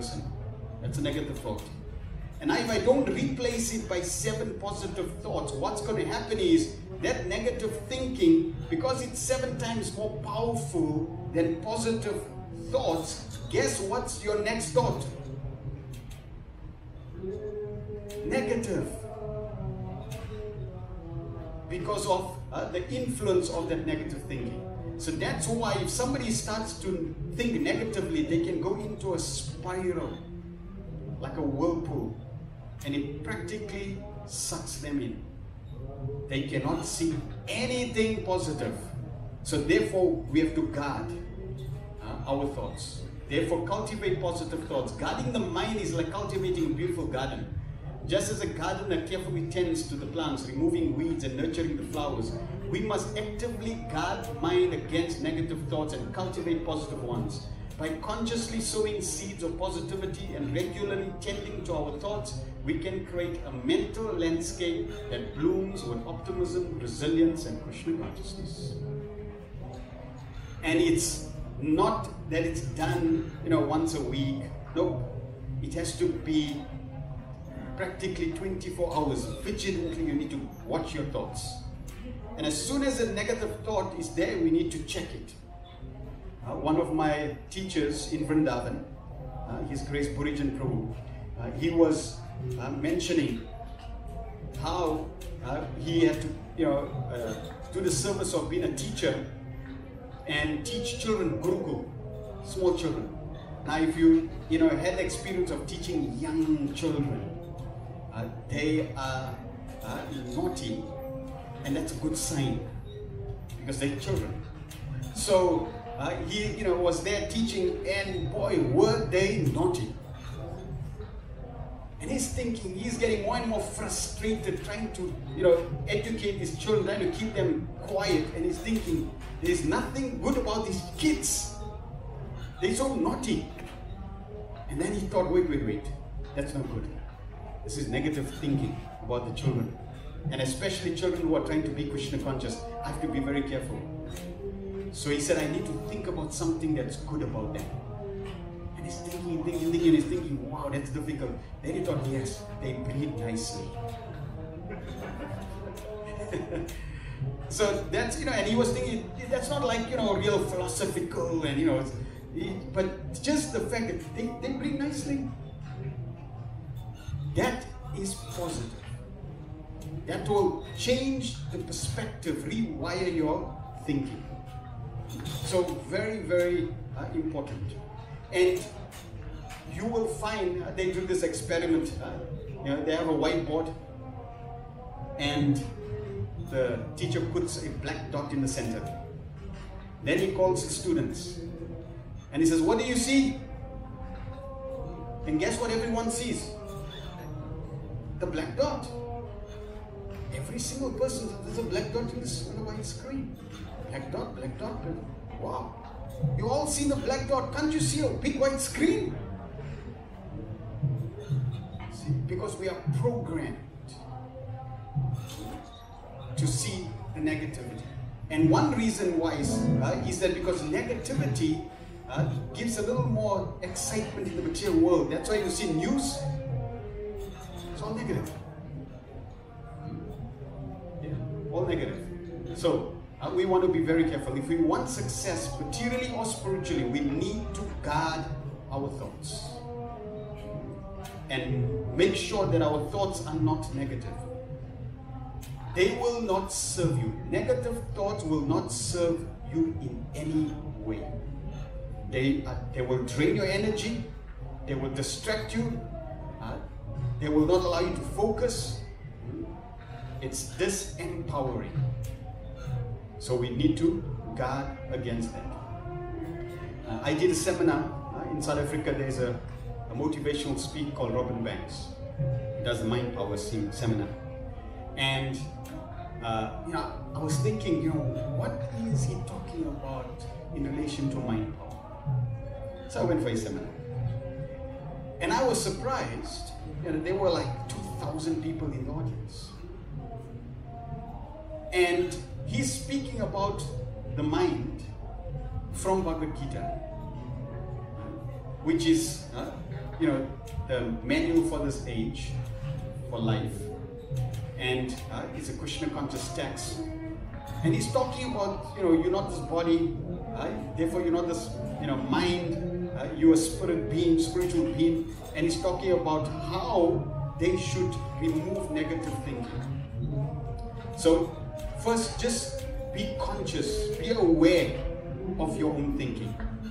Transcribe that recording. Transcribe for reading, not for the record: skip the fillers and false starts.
person. That's a negative thought. And if I don't replace it by 7 positive thoughts, what's going to happen is that negative thinking, because it's 7 times more powerful than positive thoughts, guess what's your next thought? Negative. Because of the influence of that negative thinking. So that's why if somebody starts to think negatively, they can go into a spiral, like a whirlpool, and it practically sucks them in. They cannot see anything positive. So therefore, we have to guard our thoughts. Therefore, cultivate positive thoughts. Guarding the mind is like cultivating a beautiful garden. Just as a gardener carefully tends to the plants, removing weeds and nurturing the flowers, we must actively guard mind against negative thoughts and cultivate positive ones. By consciously sowing seeds of positivity and regularly tending to our thoughts, we can create a mental landscape that blooms with optimism, resilience, and Krishna consciousness. And it's not that it's done, once a week. No, it has to be practically 24 hours. Vigilantly, you need to watch your thoughts. And as soon as a negative thought is there, we need to check it. One of my teachers in Vrindavan, His Grace Burijan Prabhu, he was mentioning how he had to, do the service of being a teacher and teach children, Gurukul, small children. Now, if you had the experience of teaching young children, they are naughty, and that's a good sign because they're children. So he was there teaching, and boy, were they naughty. And he's thinking, he's getting more and more frustrated trying to educate his children, trying to keep them quiet, and he's thinking, there's nothing good about these kids. They're so naughty. And then he thought, wait, that's not good. This is negative thinking about the children. And especially children who are trying to be Krishna conscious. I have to be very careful. So he said, I need to think about something that's good about them. And he's thinking, wow, that's difficult. Then he thought, yes, they breathe nicely. So that's, and he was thinking, that's not like, real philosophical and, but just the fact that they breathe nicely. That is positive. That will change the perspective, rewire your thinking. So very, very important. And you will find, they do this experiment, they have a whiteboard and the teacher puts a black dot in the center. Then he calls his students and he says, what do you see? And guess what everyone sees? The black dot. Every single person, there's a black dot on the white screen. Black dot, black dot. Wow. You all seen the black dot. Can't you see a big white screen? See, because we are programmed to see the negativity. And one reason why is that because negativity gives a little more excitement in the material world. That's why you see news. It's all negative. Yeah, all negative. So we want to be very careful. If we want success, materially or spiritually, we need to guard our thoughts and make sure that our thoughts are not negative. They will not serve you. Negative thoughts will not serve you in any way. They will drain your energy. They will distract you. They will not allow you to focus. It's disempowering. So we need to guard against that. I did a seminar in South Africa. There's a motivational speaker called Robin Banks. He does the Mind Power seminar. And I was thinking, what is he talking about in relation to mind power? So I went for a seminar. And I was surprised, there were like 2,000 people in the audience. And he's speaking about the mind from Bhagavad Gita, which is, the manual for this age, for life, and it's a Krishna conscious text, and he's talking about, you're not this body, therefore you're not this, mind, you're a spiritual being, and he's talking about how they should remove negative thinking. So first, just be conscious, be aware of your own thinking.